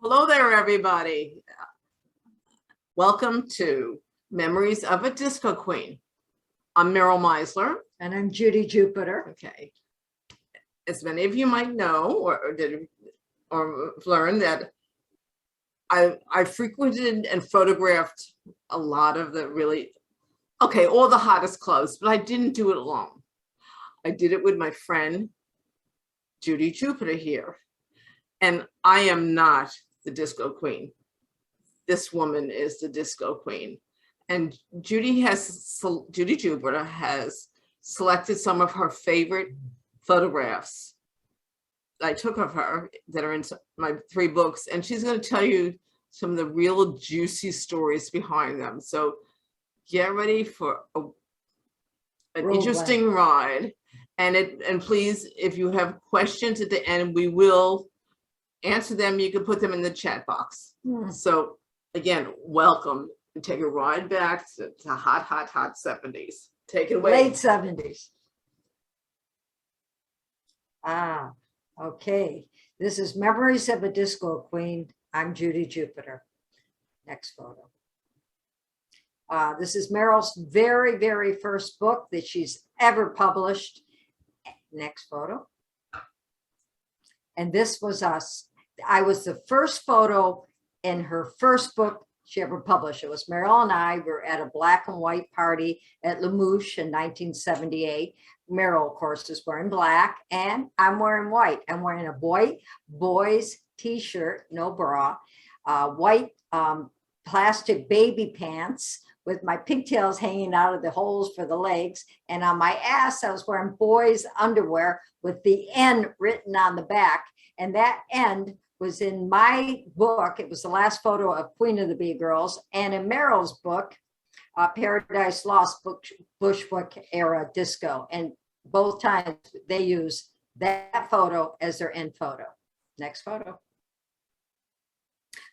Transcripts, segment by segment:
Hello there, everybody. Welcome to Memories of a Disco Queen. I'm Meryl Meisler. And I'm Judijupiter. Okay. As many of you might know or learned that I frequented and photographed a lot of the all the hottest clubs, but I didn't do it alone. I did it with my friend, Judijupiter here. And I am not the disco queen. This woman is the disco queen. And Judijupiter has selected some of her favorite photographs I took of her that are in my 3 books. And she's going to tell you some of the real juicy stories behind them. So get ready for an interesting ride. And please, if you have questions at the end, we will answer them. You can put them in the chat box. So again, welcome, and take a ride back to hot 70s. Take it away. Late 70s. Okay. This is Memories of a Disco Queen. I'm Judijupiter. Next photo. This is Meryl's very, very first book that she's ever published. Next photo. And this was us. I was the first photo in her first book she ever published. It was Meryl and I were at a black and white party at Lamouche in 1978. Meryl, of course, is wearing black and I'm wearing white. I'm wearing a white boys t-shirt, no bra, white plastic baby pants with my pigtails hanging out of the holes for the legs. And on my ass, I was wearing boys underwear with the N written on the back. And that end was in my book. It was the last photo of Queen of the Bee Girls. And in Meryl's book, Paradise Lost, Bushwick era disco. And both times they use that photo as their end photo. Next photo.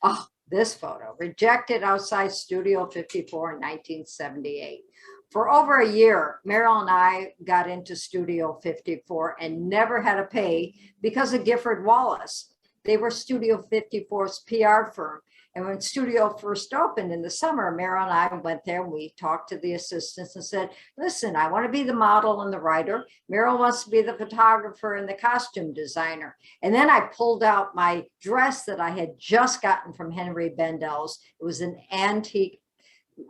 Oh, this photo, rejected outside Studio 54 in 1978. For over a year, Meryl and I got into Studio 54 and never had to pay because of Gifford Wallace. They were Studio 54's PR firm. And when Studio first opened in the summer, Meryl and I went there and we talked to the assistants and said, listen, I want to be the model and the writer. Meryl wants to be the photographer and the costume designer. And then I pulled out my dress that I had just gotten from Henry Bendel's. It was an antique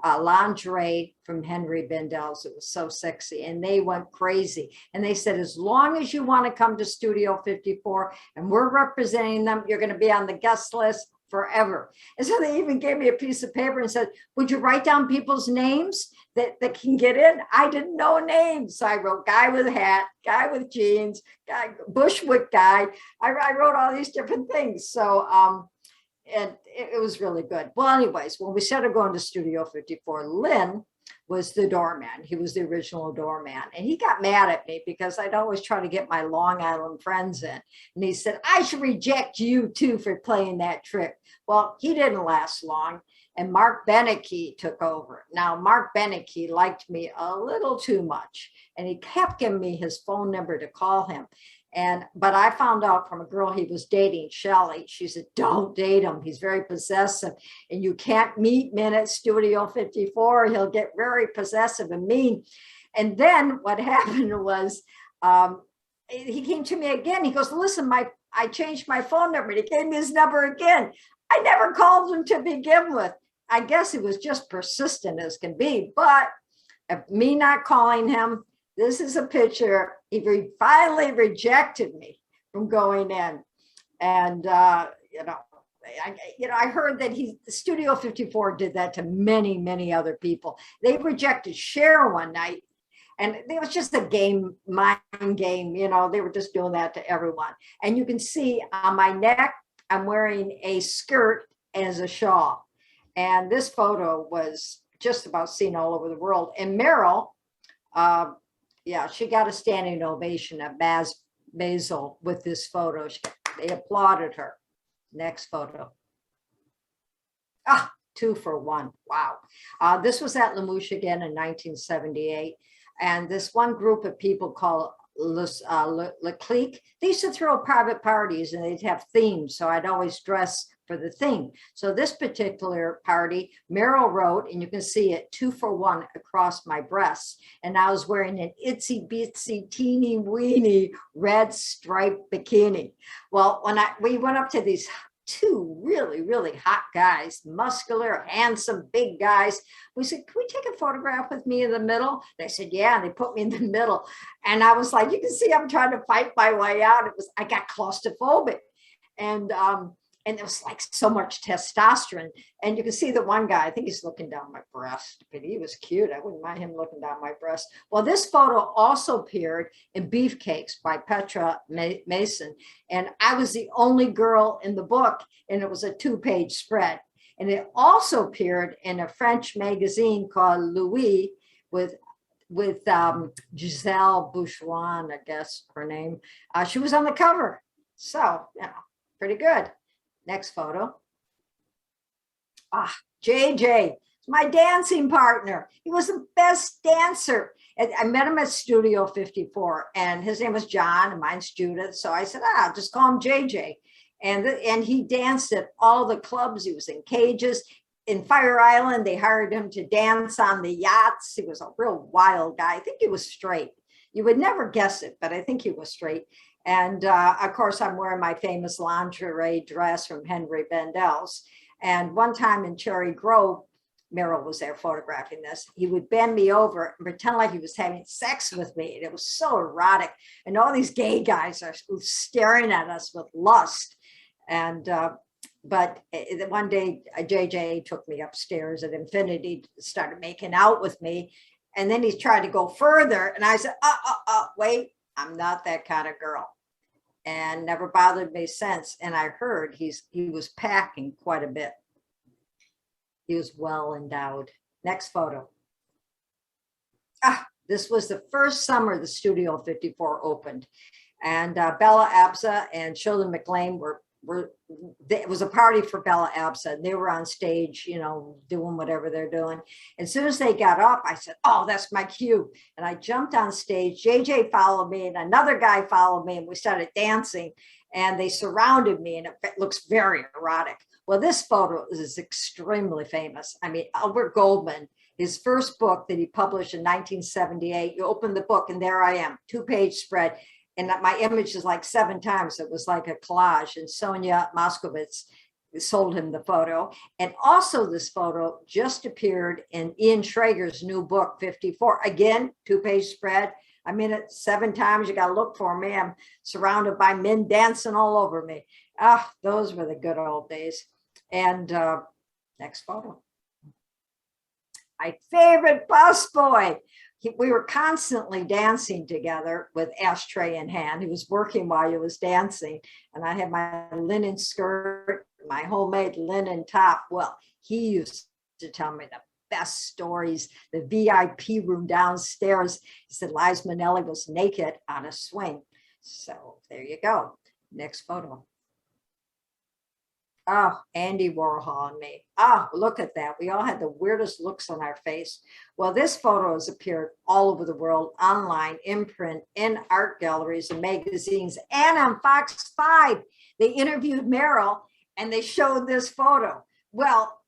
lingerie from Henry Bendel's. It was so sexy and they went crazy. And they said, as long as you want to come to Studio 54 and we're representing them, you're going to be on the guest list forever. And so they even gave me a piece of paper and said, would you write down people's names that can get in? I didn't know names. So I wrote guy with a hat, guy with jeans, guy, Bushwick guy. I wrote all these different things. So and it was really good. Well, anyways, when we started going to Studio 54, Lynn was the doorman. He was the original doorman. And he got mad at me because I'd always try to get my Long Island friends in. And he said, I should reject you too for playing that trick. Well, he didn't last long. And Mark Beneke took over. Now, Mark Beneke liked me a little too much. And he kept giving me his phone number to call him. But I found out from a girl he was dating, Shelly. She said, don't date him. He's very possessive. And you can't meet men at Studio 54. He'll get very possessive and mean. And then what happened was he came to me again. He goes, listen, I changed my phone number. And he gave me his number again. I never called him to begin with. I guess he was just persistent as can be. But me not calling him, this is a picture. He finally rejected me from going in. And, I heard that Studio 54 did that to many, many other people. They rejected Cher one night. And it was just a game, mind game. They were just doing that to everyone. And you can see on my neck, I'm wearing a skirt as a shawl. And this photo was just about seen all over the world. And Meryl, she got a standing ovation at Basel with this photo. They applauded her. Next photo. 2 for 1. Wow. This was at Lamouche again in 1978. And this one group of people called Le Clique. They used to throw private parties and they'd have themes. So I'd always dress for the theme. So this particular party, Meryl wrote, and you can see it 2-for-1 across my breasts. And I was wearing an itsy bitsy teeny weeny red striped bikini. Well, when we went up to these two really, really hot guys, muscular, handsome, big guys. We said, can we take a photograph with me in the middle? They said, yeah, and they put me in the middle. And I was like, you can see I'm trying to fight my way out. I got claustrophobic. And it was like so much testosterone. And you can see the one guy, I think he's looking down my breast, but he was cute. I wouldn't mind him looking down my breast. Well, this photo also appeared in Beefcakes by Petra Mason. And I was the only girl in the book, and it was a 2-page spread. And it also appeared in a French magazine called Louis with Giselle Boucheron, I guess her name. She was on the cover. So, pretty good. Next photo. JJ, my dancing partner. He was the best dancer. I met him at Studio 54, and his name was John, and mine's Judith. So I said, I'll just call him JJ. And he danced at all the clubs. He was in Cages. In Fire Island, they hired him to dance on the yachts. He was a real wild guy. I think he was straight. You would never guess it, but I think he was straight. And of course, I'm wearing my famous lingerie dress from Henry Bendel's. And one time in Cherry Grove, Meryl was there photographing this. He would bend me over and pretend like he was having sex with me. And it was so erotic. And all these gay guys are staring at us with lust. And but one day, JJ took me upstairs at Infinity, started making out with me. And then he tried to go further. And I said, wait, I'm not that kind of girl. And never bothered me since. And I heard he was packing quite a bit. He was well endowed. Next photo. This was the first summer the Studio 54 opened. And Bella Absa and Sheldon McLean it was a party for Bella Absa. They were on stage, doing whatever they're doing. As soon as they got up, I said, oh, that's my cue. And I jumped on stage. JJ followed me and another guy followed me, and we started dancing, and they surrounded me, and it looks very erotic. Well, this photo is extremely famous. I mean, Albert Goldman, his first book that he published in 1978, you open the book and there I am, 2-page spread. And my image is like 7 times. It was like a collage. And Sonia Moskowitz sold him the photo. And also this photo just appeared in Ian Schrager's new book, 54. Again, 2-page spread. I'm in it 7 times. You got to look for me. I'm surrounded by men dancing all over me. Those were the good old days. And next photo. My favorite busboy. We were constantly dancing together with ashtray in hand. He was working while he was dancing. And I had my linen skirt, my homemade linen top. Well, he used to tell me the best stories, the VIP room downstairs. He said Liza Minnelli was naked on a swing. So there you go. Next photo. Andy Warhol and me. Look at that. We all had the weirdest looks on our face. Well, this photo has appeared all over the world, online, in print, in art galleries and magazines, and on Fox 5. They interviewed Meryl and they showed this photo. Well,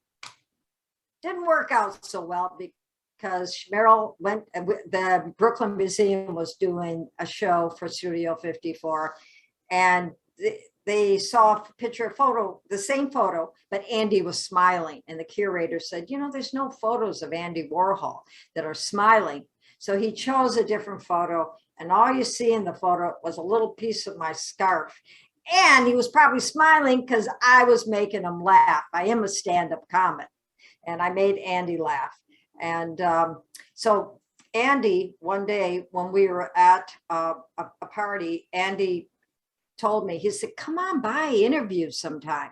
didn't work out so well because Meryl the Brooklyn Museum was doing a show for Studio 54, and they saw a picture, the same photo, but Andy was smiling. And the curator said, there's no photos of Andy Warhol that are smiling. So he chose a different photo. And all you see in the photo was a little piece of my scarf. And he was probably smiling because I was making him laugh. I am a stand-up comic. And I made Andy laugh. And so Andy, one day when we were at a party, Andy told me, he said, come on by, interview sometime.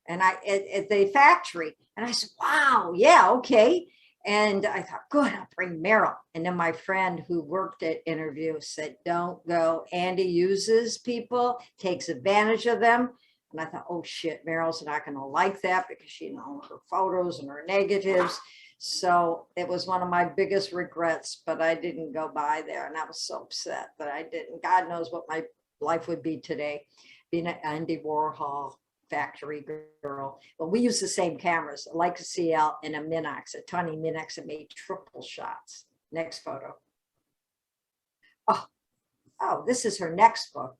And at the factory. And I said, wow, yeah, okay. And I thought, good, I'll bring Meryl. And then my friend who worked at interview said, don't go. Andy uses people, takes advantage of them. And I thought, oh shit, Meryl's not going to like that because her photos and her negatives. So it was one of my biggest regrets, but I didn't go by there. And I was so upset that I didn't. God knows what my life would be today, being an Andy Warhol factory girl. But we used the same cameras, a Leica CL and a Minox, a Tony Minox that made triple shots. Next photo. Oh, this is her next book.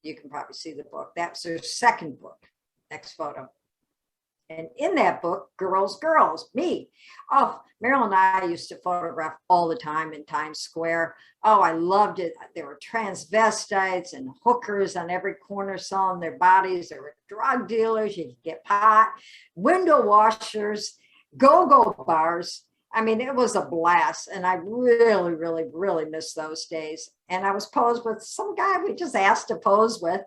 You can probably see the book. That's her second book. Next photo. And in that book, Girls, me. Oh, Meryl and I used to photograph all the time in Times Square. Oh, I loved it. There were transvestites and hookers on every corner selling their bodies. There were drug dealers. You could get pot, window washers, go-go bars. I mean, it was a blast. And I really, really, really miss those days. And I was posed with some guy we just asked to pose with.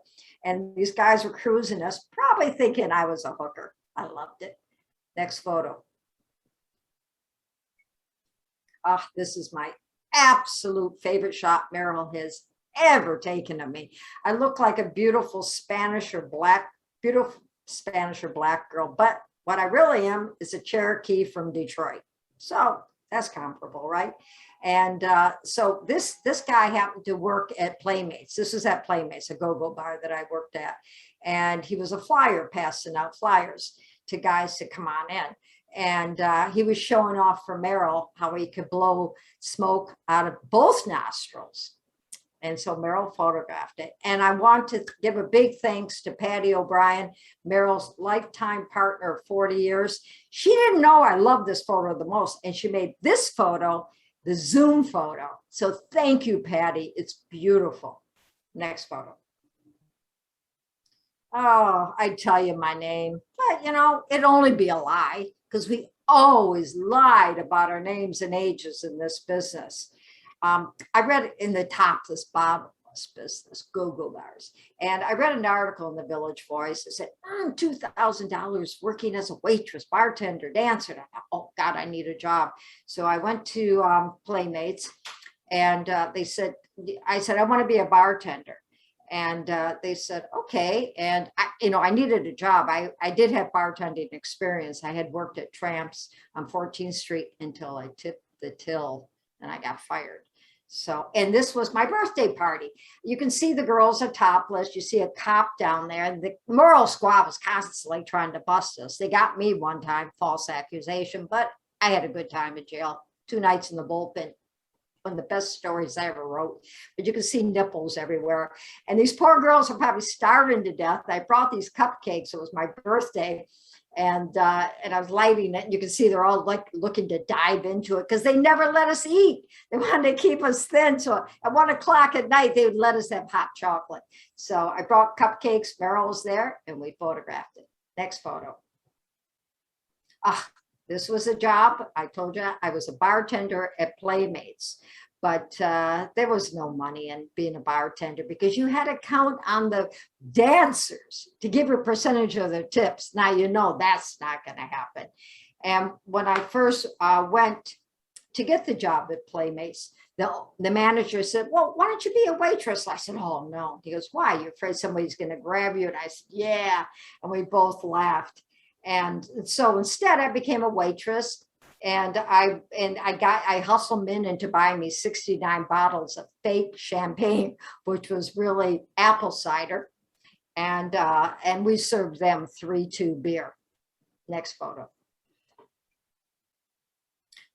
And these guys were cruising us, probably thinking I was a hooker. I loved it. Next photo. Ah, this is my absolute favorite shot Meryl has ever taken of me. I look like a beautiful Spanish or black girl, but what I really am is a Cherokee from Detroit. So that's comparable, right? And so this guy happened to work at Playmates. This was at Playmates, a go-go bar that I worked at. And he was a flyer, passing out flyers to guys to come on in. And he was showing off for Meryl how he could blow smoke out of both nostrils. And so Meryl photographed it. And I want to give a big thanks to Patty O'Brien, Meryl's lifetime partner of 40 years. She didn't know I loved this photo the most. And she made this photo the Zoom photo. So thank you, Patty. It's beautiful. Next photo. Oh, I'd tell you my name, but you know, it'd only be a lie because we always lied about our names and ages in this business. I read in the topless bottomless business, go-go bars. And I read an article in the Village Voice that said, earn $2,000 working as a waitress, bartender, dancer. And I thought, oh God, I need a job. So I went to Playmates and I said, I want to be a bartender. And they said, okay. And I needed a job. I did have bartending experience. I had worked at Tramps on 14th Street until I tipped the till and I got fired. So, and this was my birthday party. You can see the girls are topless. You see a cop down there. And the moral squad was constantly trying to bust us. They got me one time, false accusation, but I had a good time in jail. 2 nights in the bullpen. One of the best stories I ever wrote, but you can see nipples everywhere. And these poor girls are probably starving to death. I brought these cupcakes. It was my birthday. And I was lighting it, and you can see they're all like looking to dive into it because they never let us eat. They wanted to keep us thin. So at 1 o'clock at night, they would let us have hot chocolate. So I brought cupcakes, Meryl was there, and we photographed it. Next photo. This was a job. I told you I was a bartender at Playmates, but there was no money in being a bartender because you had to count on the dancers to give a percentage of their tips. Now, you know, that's not going to happen. And when I first went to get the job at Playmates, the manager said, well, why don't you be a waitress? I said, oh, no. He goes, why? You're afraid somebody's going to grab you? And I said, yeah. And we both laughed. And so instead I became a waitress, and I hustled men into buying me 69 bottles of fake champagne, which was really apple cider. And we served them 3-2 beer. Next photo.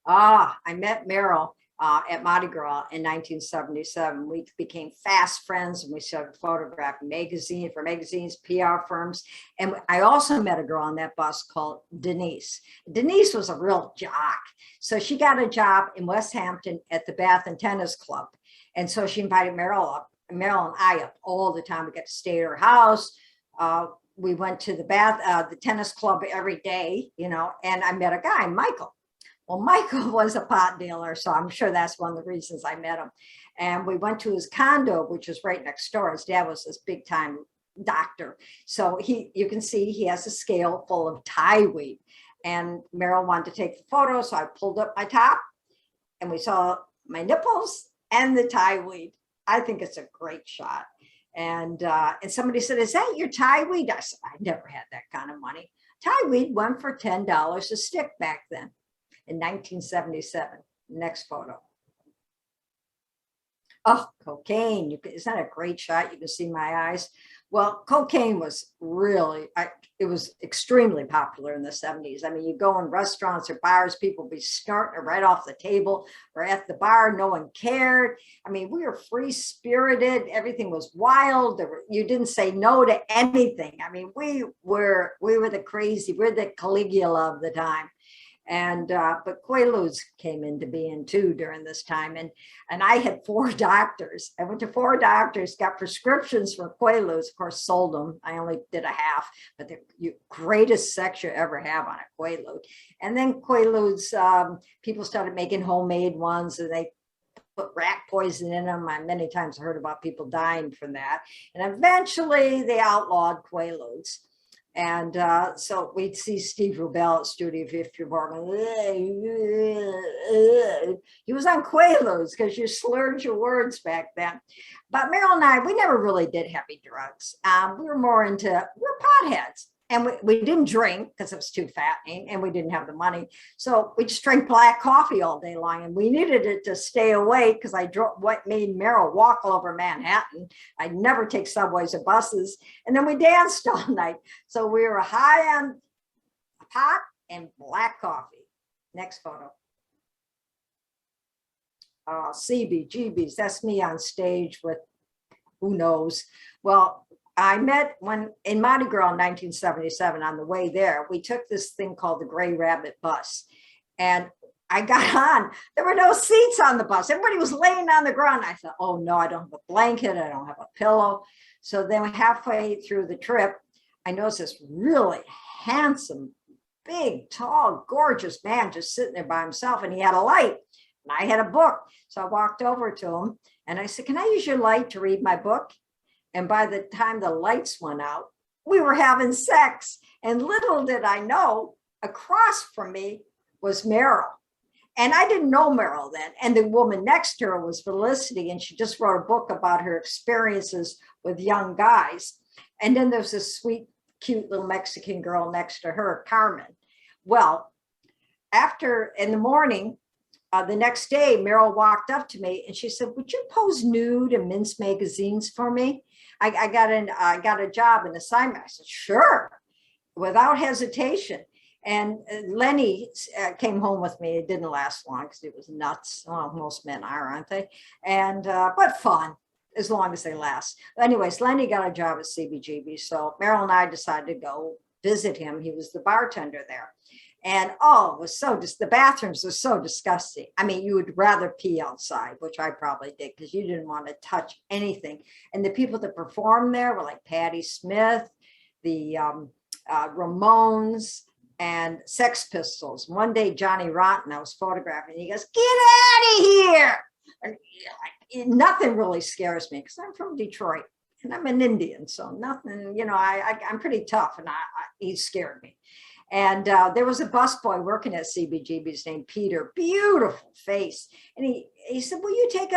I met Meryl at Mardi Gras in 1977. We became fast friends, and we started photographing magazines, PR firms. And I also met a girl on that bus called Denise. Denise was a real jock. So she got a job in West Hampton at the Bath and Tennis Club. And so she invited Meryl up, Meryl and I up all the time. We got to stay at her house. We went to the tennis club every day, you know, and I met a guy, Michael. Well, Michael was a pot dealer, so I'm sure that's one of the reasons I met him. And we went to his condo, which was right next door. His dad was this big time doctor. So you can see he has a scale full of Thai weed. And Meryl wanted to take the photo, so I pulled up my top and we saw my nipples and the Thai weed. I think it's a great shot. And somebody said, is that your Thai weed? I said, I never had that kind of money. Thai weed went for $10 a stick back then. in 1977. Next photo. Oh, cocaine. Isn't that a great shot? You can see my eyes. Well, cocaine was really, it was extremely popular in the 70s. I mean, you go in restaurants or bars, people be snorting it right off the table or at the bar. No one cared. I mean, we were free spirited. Everything was wild. You didn't say no to anything. I mean, we were the crazy, we're the Caligula of the time. And but Quaaludes came into being too during this time, and I had 4 doctors. I went to 4 doctors, got prescriptions for Quaaludes. Of course, sold them. I only did a half, but the greatest sex you ever have on a Quaalude. And then Quaaludes, people started making homemade ones, and they put rat poison in them. I many times heard about people dying from that. And eventually, they outlawed Quaaludes. And so we'd see Steve Rubell at Studio 54 going, he was on Quaaludes because you slurred your words back then. But Meryl and I, we never really did heavy drugs. We were more into, we were potheads. And we didn't drink because it was too fattening and we didn't have the money. So we just drank black coffee all day long, and we needed it to stay awake because what made Meryl walk all over Manhattan. I'd never take subways or buses. And then we danced all night. So we were high on pot and black coffee. Next photo. CBGBs, that's me on stage with who knows. Well, I met in Mardi Gras in 1977. On the way there, we took this thing called the Gray Rabbit bus, and I got on. There were no seats on the bus. Everybody was laying on the ground. I thought, oh no, I don't have a blanket. I don't have a pillow. So then halfway through the trip, I noticed this really handsome, big, tall, gorgeous man just sitting there by himself, and he had a light, and I had a book. So I walked over to him and I said, can I use your light to read my book? And by the time the lights went out, we were having sex. And little did I know, across from me was Meryl. And I didn't know Meryl then. And the woman next to her was Felicity, and she just wrote a book about her experiences with young guys. And then there's this sweet, cute little Mexican girl next to her, Carmen. Well, in the morning, the next day, Meryl walked up to me and she said, would you pose nude in men's magazines for me? I got a job, an assignment. I said, sure, without hesitation. And Lenny came home with me. It didn't last long because it was nuts. Oh, most men are, aren't they? And but fun, as long as they last. Anyways, Lenny got a job at CBGB. So Meryl and I decided to go visit him. He was the bartender there. And oh, it was the bathrooms were so disgusting. I mean, you would rather pee outside, which I probably did because you didn't want to touch anything. And the people that performed there were like Patti Smith, the Ramones, and Sex Pistols. One day, Johnny Rotten, I was photographing, he goes, get out of here. And, nothing really scares me because I'm from Detroit and I'm an Indian. So nothing, I'm pretty tough, and he scared me. And there was a busboy working at CBGB's named Peter, beautiful face. And he said, will you take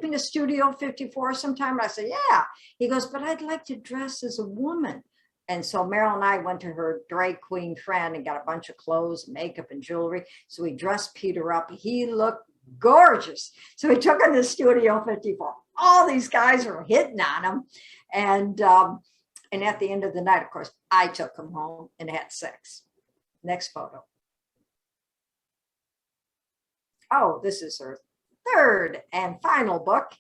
me to Studio 54 sometime? And I said, yeah. He goes, but I'd like to dress as a woman. And so Meryl and I went to her drag queen friend and got a bunch of clothes, makeup, and jewelry. So we dressed Peter up. He looked gorgeous. So he took him to Studio 54. All these guys were hitting on him. And at the end of the night, of course, I took him home and had sex. Next photo. Oh, this is her third and final book.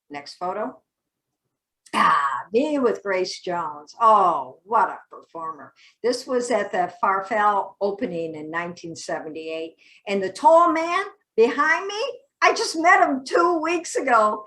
Next photo. Me with Grace Jones. Oh, what a performer. This was at the Farfel opening in 1978. And the tall man behind me, I just met him 2 weeks ago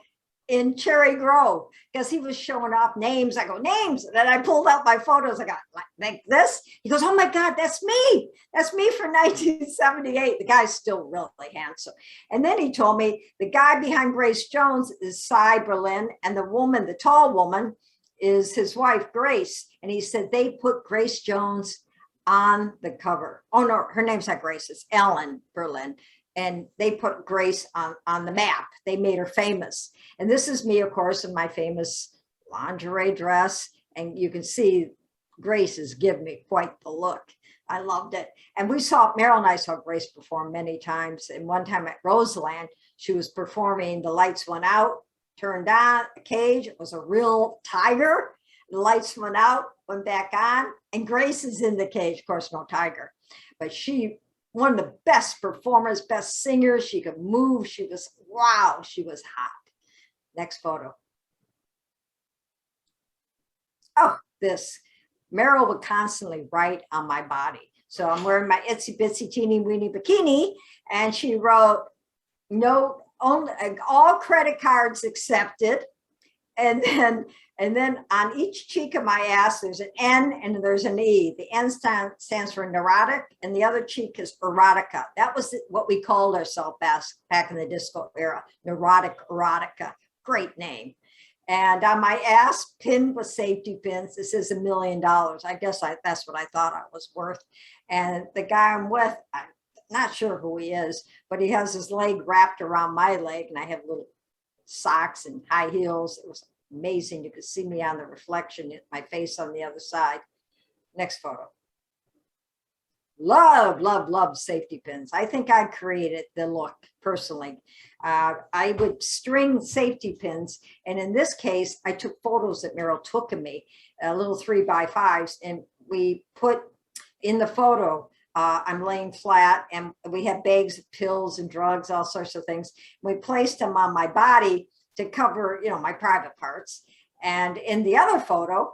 in Cherry Grove because he was showing off names. I go, names. And then I pulled out my photos. I got like this. He goes, oh my God, that's me. That's me for 1978. The guy's still really handsome. And then he told me the guy behind Grace Jones is Cy Berlin, and the woman, the tall woman, is his wife, Grace. And he said they put Grace Jones on the cover. Oh no, her name's not Grace, it's Ellen Berlin. And they put Grace on the map. They made her famous. And this is me, of course, in my famous lingerie dress. And you can see Grace has given me quite the look. I loved it. And Meryl and I saw Grace perform many times. And one time at Roseland, she was performing, the lights went out, turned on, a cage, it was a real tiger. The lights went out, went back on, and Grace is in the cage. Of course, no tiger, but one of the best performers, best singers. She could move. She was, wow, she was hot. Next photo. Oh, this. Meryl would constantly write on my body. So I'm wearing my itsy bitsy teeny weeny bikini, and she wrote, no, only all credit cards accepted. And then on each cheek of my ass, there's an N and there's an E. The N stands for neurotic, and the other cheek is erotica. That was what we called ourselves back in the disco era, neurotic erotica. Great name. And on my ass, pinned with safety pins, this is $1 million. I guess that's what I thought I was worth. And the guy I'm with, I'm not sure who he is, but he has his leg wrapped around my leg, and I have little socks and high heels. It was amazing. You could see me on the reflection, my face on the other side. Next photo. Love, love, love safety pins. I think I created the look personally. I would string safety pins. And in this case, I took photos that Meryl took of me, little 3x5s. And we put in the photo, I'm laying flat, and we have bags of pills and drugs, all sorts of things. We placed them on my body to cover, my private parts. And in the other photo,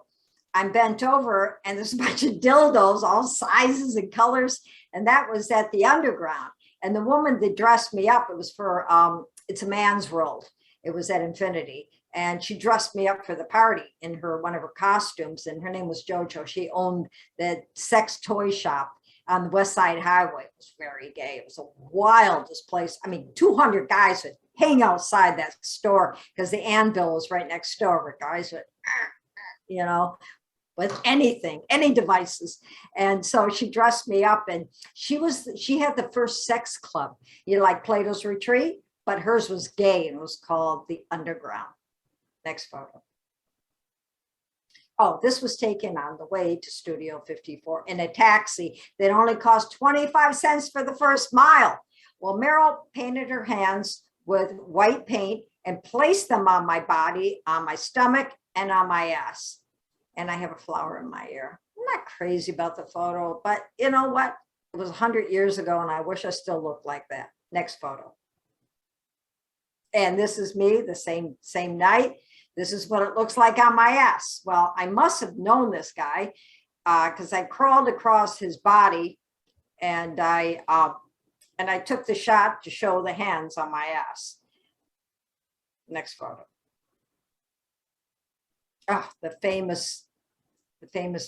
I'm bent over, and there's a bunch of dildos, all sizes and colors. And that was at the Underground. And the woman that dressed me up, it was for, It's a Man's World. It was at Infinity. And she dressed me up for the party in one of her costumes. And her name was JoJo. She owned the sex toy shop on the West Side Highway. It was very gay. It was the wildest place. I mean, 200 guys would hang outside that store because the Anvil was right next door where guys would, with anything, any devices. And so she dressed me up, and she had the first sex club, like Plato's Retreat, but hers was gay and it was called the Underground. Next photo. Oh, this was taken on the way to Studio 54 in a taxi that only cost 25 cents for the first mile. Well, Meryl painted her hands with white paint and placed them on my body, on my stomach, and on my ass. And I have a flower in my ear. I'm not crazy about the photo, but you know what? It was 100 years ago, and I wish I still looked like that. Next photo. And this is me the same night. This is what it looks like on my ass. Well, I must have known this guy because I crawled across his body, and I took the shot to show the hands on my ass. Next photo. Oh, the famous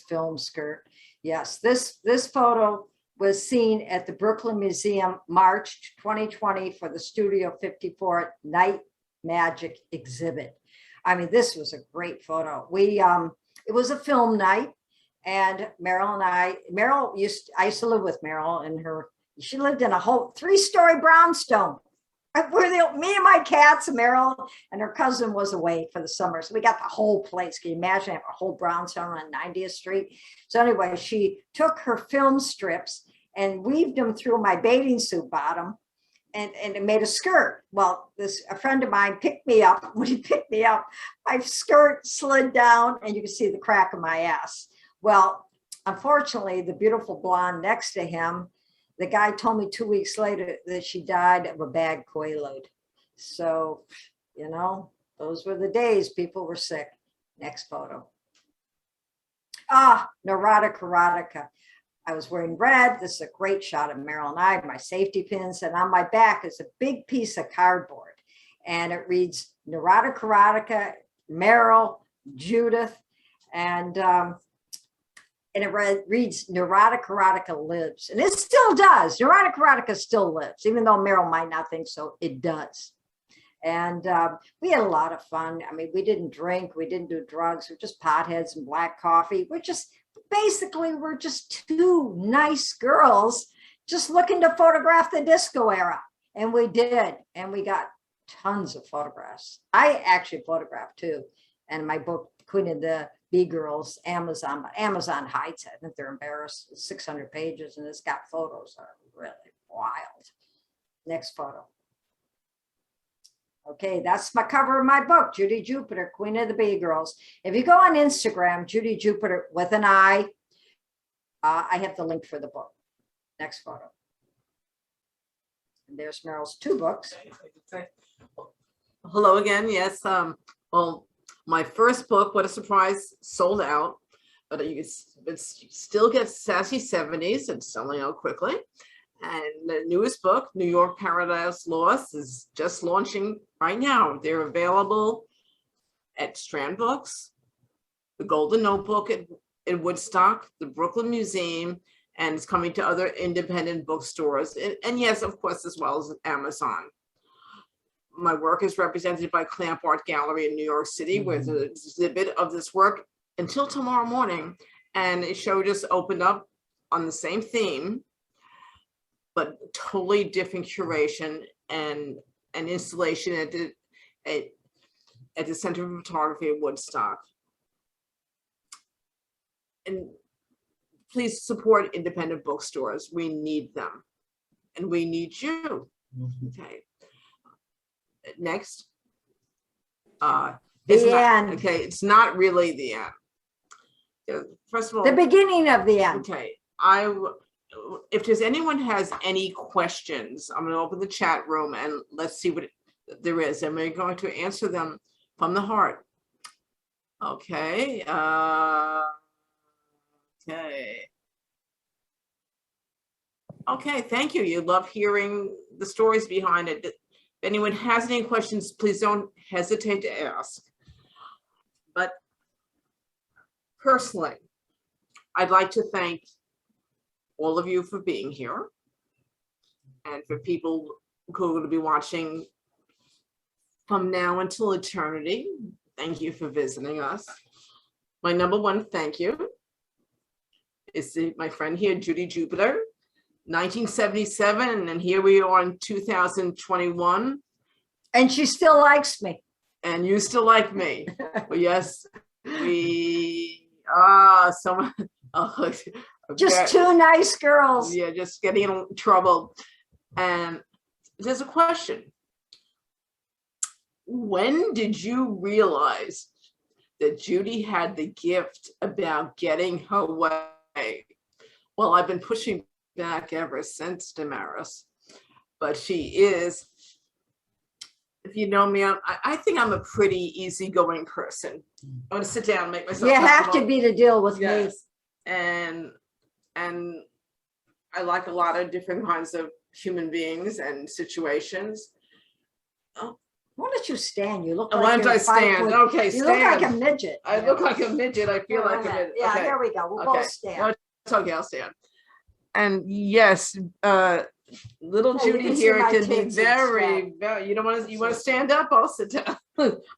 film skirt. Yes, this photo was seen at the Brooklyn Museum, March 2020, for the Studio 54 Night Magic exhibit. I mean, this was a great photo. It was a film night, and I used to live with Meryl, and she lived in a whole 3-story brownstone. Me and my cats, Meryl, and her cousin was away for the summer. So we got the whole place. Can you imagine having a whole brownstone on 90th Street? So anyway, she took her film strips and weaved them through my bathing suit bottom, and it made a skirt. Well, a friend of mine picked me up. When he picked me up, my skirt slid down, and you can see the crack of my ass. Well, unfortunately, the beautiful blonde next to him, the guy told me 2 weeks later that she died of a bad quaalude. So, those were the days people were sick. Next photo. Neurotic erotica. I was wearing red. This is a great shot of Meryl and I, my safety pins. And on my back is a big piece of cardboard. And it reads Neurotic erotica, Meryl, Judith, and it reads Neurotic erotica lives. And it still does. Neurotic erotica still lives, even though Meryl might not think so, it does. And we had a lot of fun. I mean, we didn't drink, we didn't do drugs, we're just potheads and black coffee. We're just two nice girls just looking to photograph the disco era. And we did, and we got tons of photographs. I actually photographed too. And my book, Queen of the B Girls, Amazon, but Amazon hides it. I think they're embarrassed. It's 600 pages and it's got photos that are really wild. Next photo. Okay, that's my cover of my book, Judijupiter, Queen of the Bee Girls. If you go on Instagram, Judijupiter with an I have the link for the book. Next photo. And there's Meryl's 2 books. Hello again. Yes. Well, my first book, what a surprise, sold out, but it still gets sassy 70s and selling out quickly. And the newest book, New York Paradise Lost, is just launching right now. They're available at Strand Books, the Golden Notebook in Woodstock, the Brooklyn Museum, and it's coming to other independent bookstores. And yes, of course, as well as Amazon. My work is represented by Clamp Art Gallery in New York City, where there's an exhibit of this work until tomorrow morning. And a show just opened up on the same theme, but totally different curation and installation at the Center for Photography of Woodstock. And please support independent bookstores. We need them, and we need you. Okay. Next. The end. Okay, it's not really the end. First of all, the beginning of the end. Okay, if there's anyone has any questions, I'm going to open the chat room and let's see what there is, and we're going to answer them from the heart. Okay. Okay, thank you. You love hearing the stories behind it. If anyone has any questions, please don't hesitate to ask. But personally, I'd like to thank all of you for being here, and for people who are going to be watching from now until eternity. Thank you for visiting us. My number one thank you is my friend here, Judijupiter, 1977, and here we are in 2021. And she still likes me. And you still like me. Well, yes, just 2 nice girls. Yeah, just getting in trouble. And there's a question. When did you realize that Judy had the gift about getting her way? Well, I've been pushing back ever since, Damaris. But she is, if you know me, I think I'm a pretty easygoing person. I'm going to sit down and make myself You have to be to deal with me. And I like a lot of different kinds of human beings and situations. Oh. Why don't you stand? You look Why like don't I stand? Okay, you stand. look like a midget. I look like a midget. I feel like a midget. Yeah, Okay. there we go. We'll both stand. No, it's okay, I'll stand. And yes, little Judy here can be very, you don't want to, you want to stand up? I'll sit down.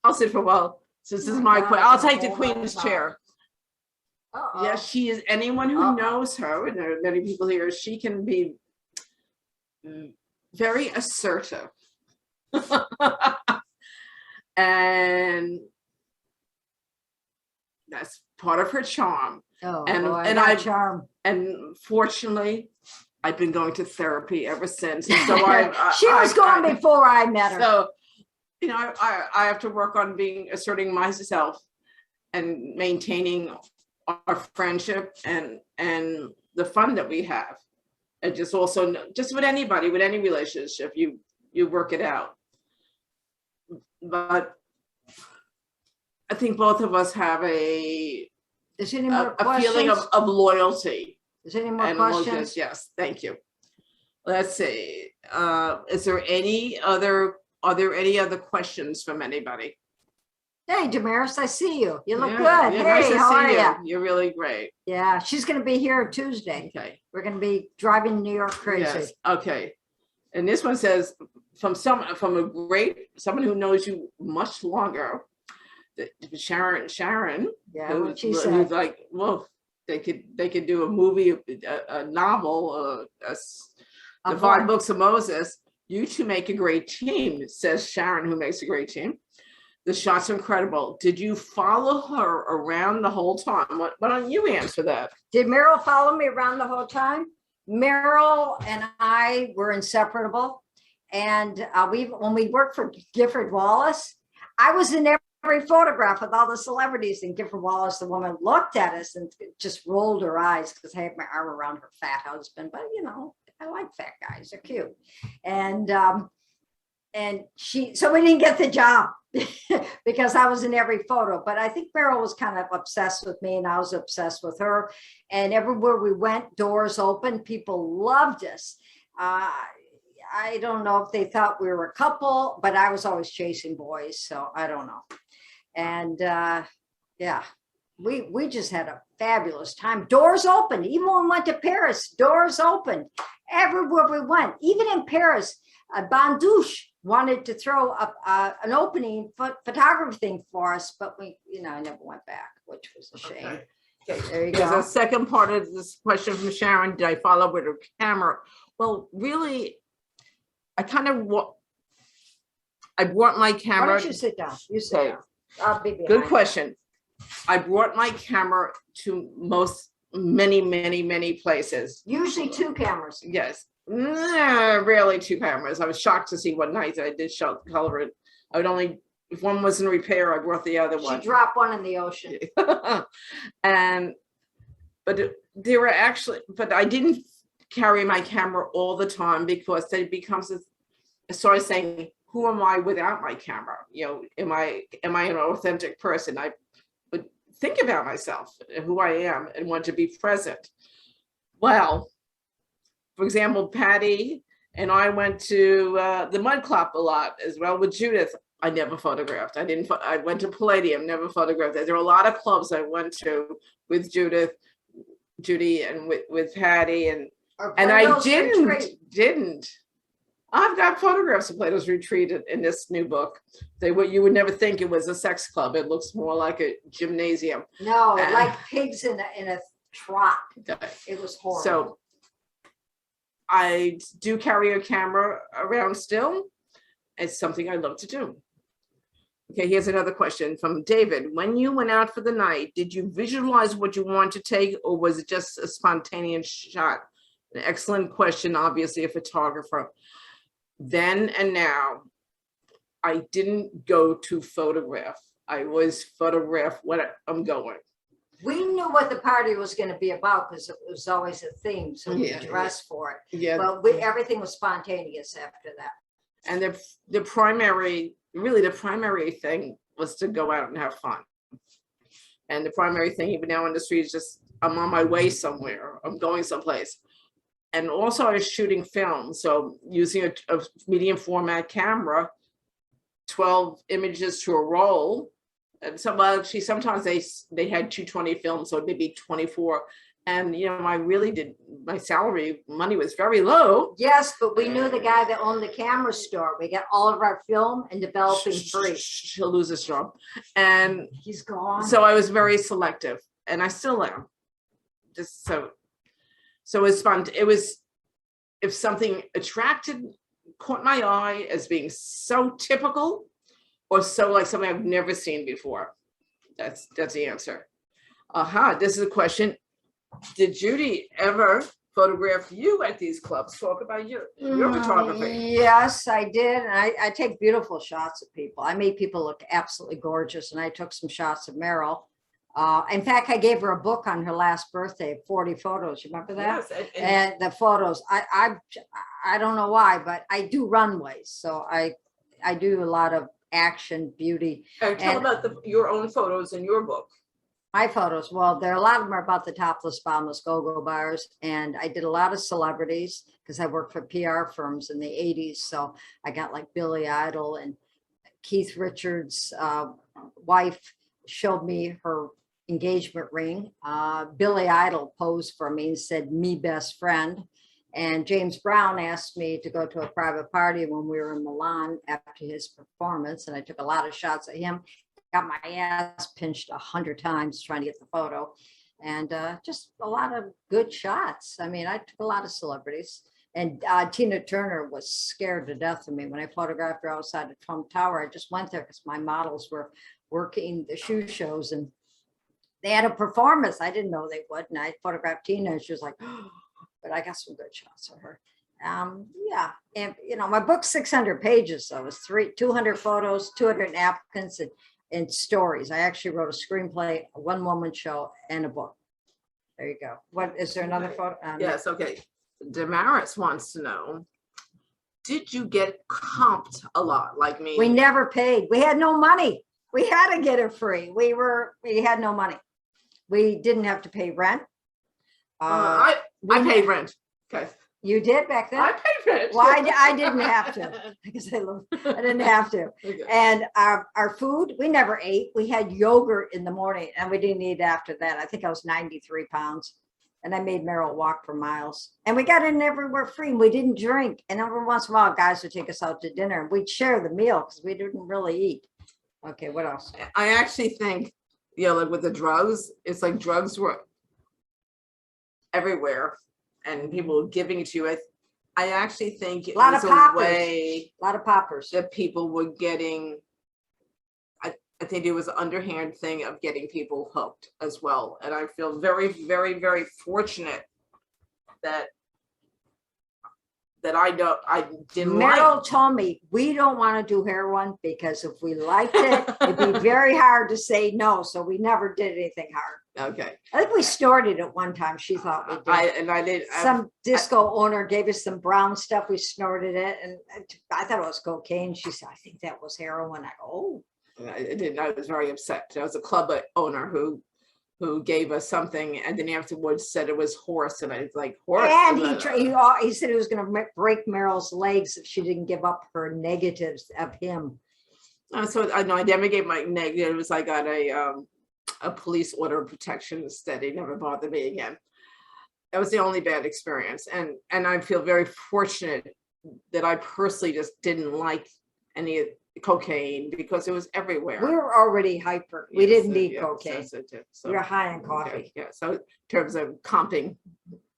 I'll sit for a while. So this is my queen. I'll take the queen's chair. Yes, she is. Anyone who knows her, and there are many people here, she can be very assertive. And that's part of her charm. Charm. And fortunately, I've been going to therapy ever since. And so she was gone before I met her. So, you know, I have to work on asserting myself and maintaining our friendship and the fun that we have. And just also, just with anybody, with any relationship, you work it out. But I think both of us have a feeling of loyalty. Is there any more questions? Yes, thank you. Let's see. Are there any other questions from anybody? Hey, Damaris, I see you. You look good. Yeah, hey, nice to how see are you? you? You're really great. Yeah, she's going to be here Tuesday. Okay. We're going to be driving New York crazy. Yes. Okay. And this one says from someone who knows you much longer, Sharon. Yeah, what she said. Who's like, well, they could do a movie, a novel, the 5 books of Moses. You two make a great team, says Sharon, who makes a great team. The shots are incredible. Did you follow her around the whole time? Why don't you answer that? Did Meryl follow me around the whole time? Meryl and I were inseparable. And when we worked for Gifford Wallace, I was in every photograph with all the celebrities, and Gifford Wallace, the woman, looked at us and just rolled her eyes because I had my arm around her fat husband. But you know, I like fat guys; they're cute. And so we didn't get the job because I was in every photo. But I think Meryl was kind of obsessed with me, and I was obsessed with her. And everywhere we went, doors open. People loved us. I don't know if they thought we were a couple, but I was always chasing boys, so I don't know. And yeah, we just had a fabulous time. Doors opened. Even when we went to Paris, doors opened. Everywhere we went, even in Paris, Bandouche wanted to throw up an opening photography thing for us, but we, I never went back, which was a shame. Okay. There you There's go. a second part of this question from Sharon. Did I follow with her camera? Well, really, I brought my camera. Why don't you sit down? You sit down. I'll be behind. Good question. I brought my camera to many places. Usually 2 cameras. Yes. Rarely 2 cameras. I was shocked to see one night that I did color it. I would only, if one was in repair, I brought the other one. She dropped one in the ocean. But I didn't carry my camera all the time, because then it becomes a sort of saying, who am I without my camera? Am I an authentic person? I would think about myself and who I am and want to be present. Well, for example, Patty and I went to the Mud Club a lot as well with Judith. I never photographed. I went to Palladium, never photographed. There were a lot of clubs I went to with Judith, Judy, and with Patty, and I didn't. I've got photographs of Plato's Retreat in this new book. You would never think it was a sex club. It looks more like a gymnasium. No, like pigs in a trot. It was horrible. So I do carry a camera around still. It's something I love to do. Okay, here's another question from David. When you went out for the night, did you visualize what you wanted to take, or was it just a spontaneous shot? An excellent question, obviously a photographer. Then and now, I didn't go to photograph. I always photograph what I'm going. We knew what the party was going to be about because it was always a theme, so we dressed for it. Yeah. But everything was spontaneous after that. And the primary thing was to go out and have fun. And the primary thing even now in the street is just, I'm on my way somewhere, I'm going someplace. And also I was shooting film, so using a medium format camera, 12 images to a roll. And sometimes they had 220 films, so maybe 24. And I really did, my money was very low. Yes, but we knew the guy that owned the camera store. We got all of our film and developing free. He'll lose his job. And he's gone. So I was very selective, and I still am. Just so it was fun. It was, if something caught my eye as being so typical, or so like something I've never seen before. That's the answer. This is a question. Did Judy ever photograph you at these clubs? Talk about your photography. Yes, I did. And I take beautiful shots of people. I made people look absolutely gorgeous. And I took some shots of Meryl. In fact, I gave her a book on her last birthday, 40 photos. You remember that? Yes, and the photos, I don't know why, but I do runways. So I do a lot of action, beauty. Tell about your own photos in your book. My photos, well, a lot of them are about the topless, boundless go-go bars. And I did a lot of celebrities because I worked for PR firms in the 80s. So I got like Billy Idol, and Keith Richards' wife showed me her engagement ring. Billy Idol posed for me and said, "Me best friend." And James Brown asked me to go to a private party when we were in Milan after his performance. And I took a lot of shots of him. Got my ass pinched 100 times trying to get the photo, and just a lot of good shots. I mean, I took a lot of celebrities. And Tina Turner was scared to death of me when I photographed her outside the Trump Tower. I just went there because my models were working the shoe shows and they had a performance. I didn't know they would. And I photographed Tina and she was like, oh, but I got some good shots of her. Yeah. And, you know, my book's 600 pages. So it was 200 photos, 200 napkins and stories. I actually wrote a screenplay, a one-woman show and a book. There you go. What is there another photo? Yes. Okay. Damaris wants to know, did you get comped a lot like me? We never paid. We had no money. We had to get it free. We had no money. We didn't have to pay rent. I paid rent. Okay. You did back then? I paid rent. Well, I didn't have to because I didn't have to. Okay. And our food, we never ate. We had yogurt in the morning and we didn't eat after that. I think I was 93 pounds. And I made Meryl walk for miles. And we got in everywhere free. And we didn't drink. And every once in a while, guys would take us out to dinner. And we'd share the meal because we didn't really eat. Okay, what else? I actually think, you know, like with the drugs, it's like drugs were everywhere and people were giving it to you. I actually think it was a way a lot of poppers that people were getting. I think it was an underhand thing of getting people hooked as well. And I feel very, very, very fortunate that I didn't. Meryl told me we don't want to do heroin because if we liked it, it'd be very hard to say no. So we never did anything hard. Okay. I think we snorted it one time. She thought we did. I did. Some disco owner gave us some brown stuff. We snorted it, and I thought it was cocaine. She said, "I think that was heroin." I go, "Oh." I didn't. I was very upset. There was a club owner who gave us something, and then afterwards said it was horse, and I was like, horse. And he said he was going to break Meryl's legs if she didn't give up her negatives of him. So I know I never gave my negatives. I got a police order of protection instead. He never bothered me again. That was the only bad experience, and I feel very fortunate that I personally just didn't like any cocaine because it was everywhere. We were already hyper. We didn't need cocaine. So we were high on coffee. Okay, yeah. So in terms of comping,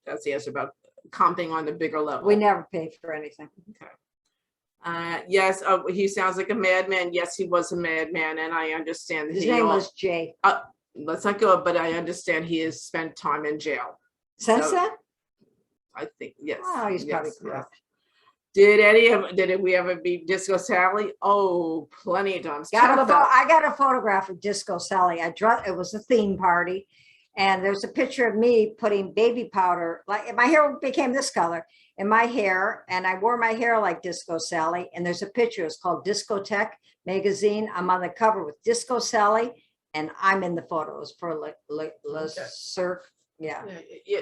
that's the answer about comping on the bigger level. We never paid for anything. Okay. Yes. He sounds like a madman. Yes, he was a madman, and I understand that his name was Jay. Let's not go, but I understand he has spent time in jail. Since then? I think yes. Oh, he's probably corrupt. Yes. Did we ever beat Disco Sally? Oh, plenty of times. I got a photograph of Disco Sally. It was a theme party, and there's a picture of me putting baby powder. Like my hair became this color in my hair, and I wore my hair like Disco Sally. And there's a picture. It's called Discotheque magazine. I'm on the cover with Disco Sally, and I'm in the photos for Le Cirque. Yeah.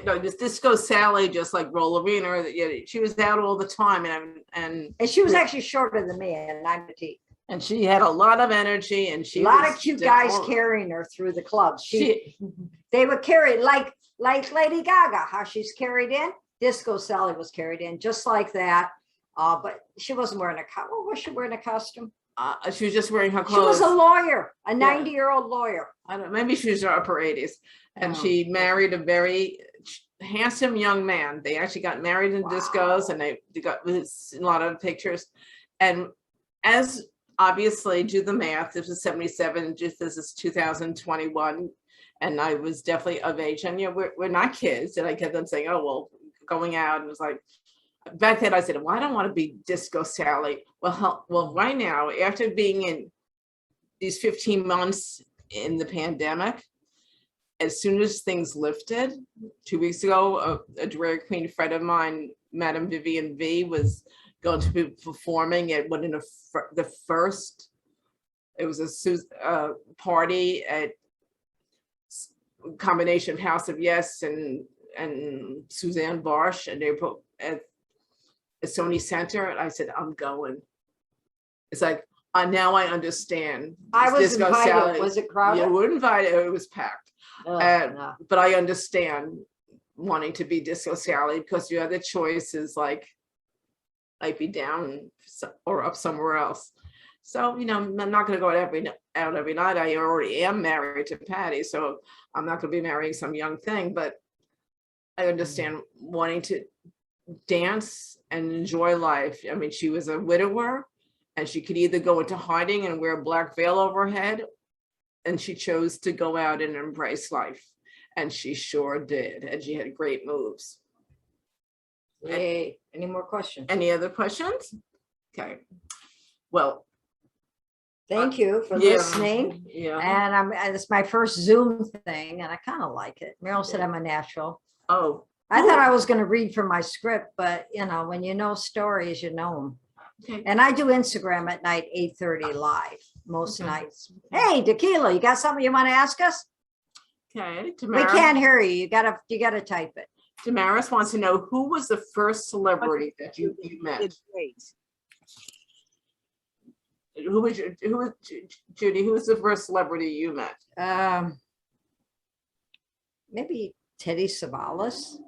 No, this Disco Sally, just like Rollerina, she was out all the time, and she was actually shorter than me, and I'm petite. And she had a lot of energy, and a lot of cute guys carrying her through the clubs. They would carry like Lady Gaga, how she's carried in. Disco Sally was carried in just like that, but she wasn't wearing a costume. What was she wearing a costume? She was just wearing her clothes. She was a lawyer, a 90-year-old lawyer. I don't know, maybe she was in her upper 80s. And she married a very handsome young man. They actually got married in discos, and they got a lot of pictures. And as obviously, do the math, this was 77, this is 2021. And I was definitely of age. And we're not kids. And I kept on saying, oh, well, going out. And it was like, back then I said, well, I don't want to be Disco Sally. Well, right now, after being in these 15 months in the pandemic, as soon as things lifted, 2 weeks ago, a drag queen friend of mine, Madame Vivian V, was going to be performing at the first. It was a party at combination of House of Yes and Suzanne Barsh, and they put at Sony Center, and I said, I'm going. It's like now I understand. I was invited. Sally. Was it crowded? Yeah, we were invited. It was packed. No. But I understand wanting to be Disco Sally because your other choice is like I'd be down or up somewhere else. So I'm not going to go out every night. I already am married to Patty, so I'm not going to be marrying some young thing. But I understand wanting to dance and enjoy life. I mean, she was a widower, and she could either go into hiding and wear a black veil over her head, and she chose to go out and embrace life. And she sure did. And she had great moves. Yay. Any more questions? Any other questions? Okay. Well, Thank you for yeah, listening. yeah. And it's my first Zoom thing, and I kind of like it. Meryl said I'm a natural. Oh, I thought I was going to read from my script, but you know, when you know stories, you know them. okay. And I do Instagram at night, 8:30 live most Okay. nights. Hey, Tequila, you got something you want to ask us? Okay. We can't hear you. You gotta type it. Damaris wants to know, who was the first celebrity that you met? It's great. Who was Judy? Who was the first celebrity you met? Maybe Teddy Savalas.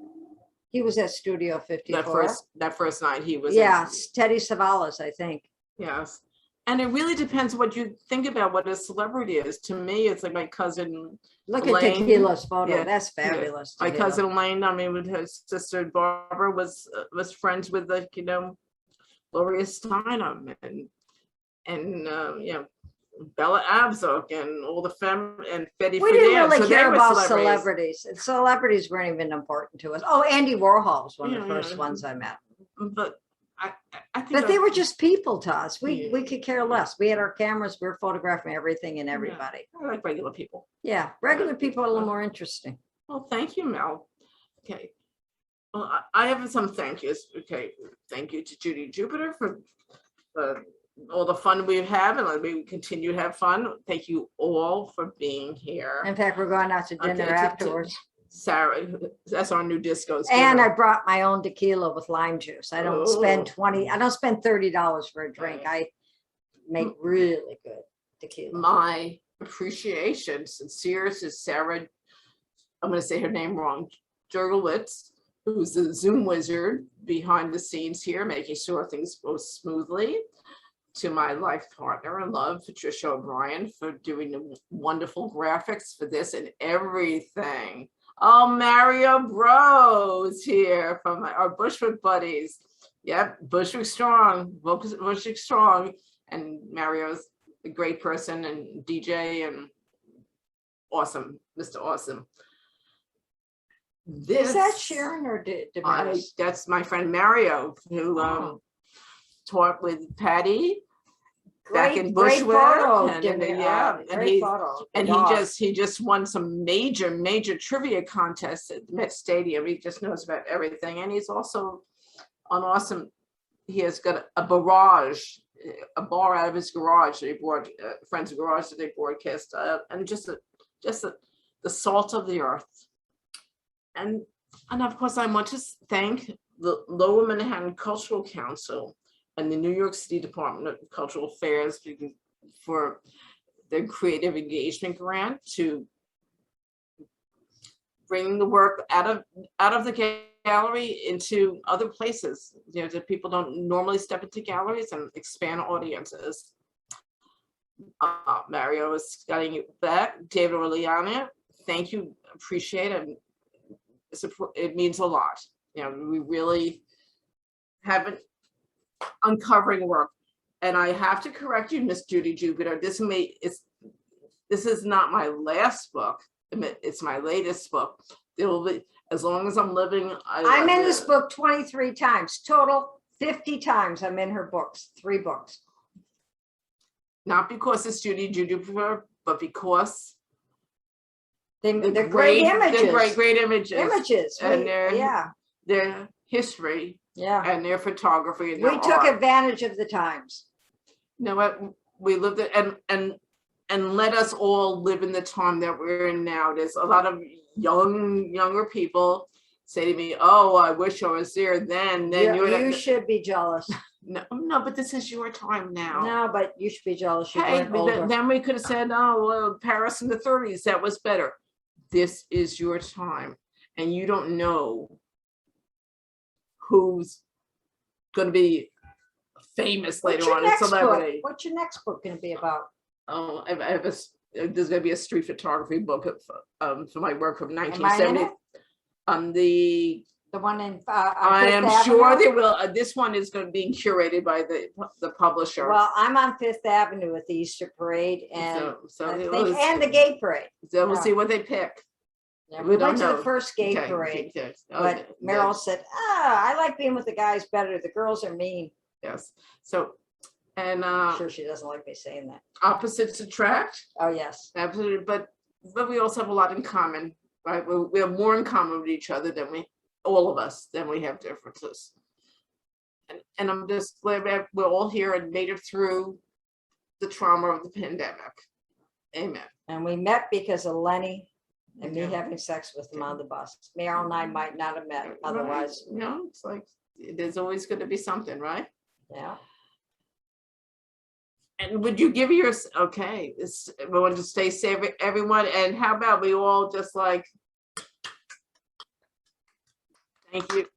He was at Studio 54. That first night he was. Yes, Teddy Savalas, I think. Yes. And it really depends what you think about what a celebrity is. To me, it's like my cousin. Look Elaine. at Tequila's photo. Yeah, That's fabulous. My Tequila. cousin Elaine, I mean, with her sister Barbara was friends with the, Gloria Steinem and Bella Abzug and all the and Betty We didn't Friedan. really So they care were about celebrities. Celebrities weren't even important to us. Oh, Andy Warhol was one of the Yeah, first yeah. ones I met. But I think But they were just people to us. We Yeah. could care less. We had our cameras. We were photographing everything and everybody. I like regular people. Yeah, regular people are a little more interesting. Well, thank you, Mel. Okay. Well, I have some thank yous. Okay. Thank you to Judijupiter for all the fun we've had, and we continue to have fun. Thank you all for being here. In fact, we're going out to dinner afterwards. Sarah, that's our new disco. And I brought my own tequila with lime juice. I don't spend $30 for a drink. I make really good tequila. My appreciation, sincere, to Sarah, I'm going to say her name wrong, Jurgelwitz, who's the Zoom wizard behind the scenes here, making sure things go smoothly. To my life partner in love, Patricia O'Brien, for doing the wonderful graphics for this and everything. Oh, Mario Bros here from our Bushwick buddies. Yep, Bushwick strong, Bushwick strong. And Mario's a great person and DJ and awesome, Mr. Awesome. Is that Sharon or Damaris? That's my friend Mario, who taught with Patty back in Bushwick. He just won some major trivia contests at Met Stadium. He just knows about everything, and he's also an awesome. He has got a bar out of his garage. They bought friend's garage that they broadcast, and just the salt of the earth. And of course, I want to thank the Lower Manhattan Cultural Council and the New York City Department of Cultural Affairs for their creative engagement grant to bring the work out of the gallery into other places, that people don't normally step into galleries, and expand audiences. Mario is getting it back. David Orleana, thank you, appreciate it. It means a lot. We really haven't uncovering work. And I have to correct you, Miss Judijupiter. This is not my last book. It's my latest book. It will be, as long as I'm living. I'm in this book 23 times, total 50 times. I'm in her books, 3 books. Not because it's Judijupiter, but because they're great images. They're great images. And their history. Yeah. And their photography. And we took advantage of the times. You know what? We lived it, and let us all live in the time that we're in now. There's a lot of younger people say to me, "Oh, I wish I was there then." You should be jealous. No, but this is your time now. No, but you should be jealous. Then we could have said, "Oh, well, Paris in the 30s, that was better." This is your time, and you don't know who's going to be famous later on, a celebrity. What's your next book going to be about? Oh, there's going to be a street photography book for my work from 1970. The one in. I am sure they will. This one is going to be curated by the publisher. Well, I'm on Fifth Avenue at the Easter Parade and and the Gay Parade. So we'll see what they pick. Yeah, We we don't went to know. the first Gay Okay, Parade, okay. but Meryl said, I like being with the guys better. The girls are mean. Yes. So, and I'm sure she doesn't like me saying that. opposites attract. Oh, yes. Absolutely. But we also have a lot in common, right? We have more in common with each other than all of us, than we have differences. And I'm just glad that we're all here and made it through the trauma of the pandemic. Amen. And we met because of Lenny and me Yeah. having sex with him on the bus. Meryl and I might not have met otherwise. Right. You know, it's like, there's always going to be something, right? Yeah. And would you give yours, okay, we want to stay safe, everyone. And how about we all just like, thank you.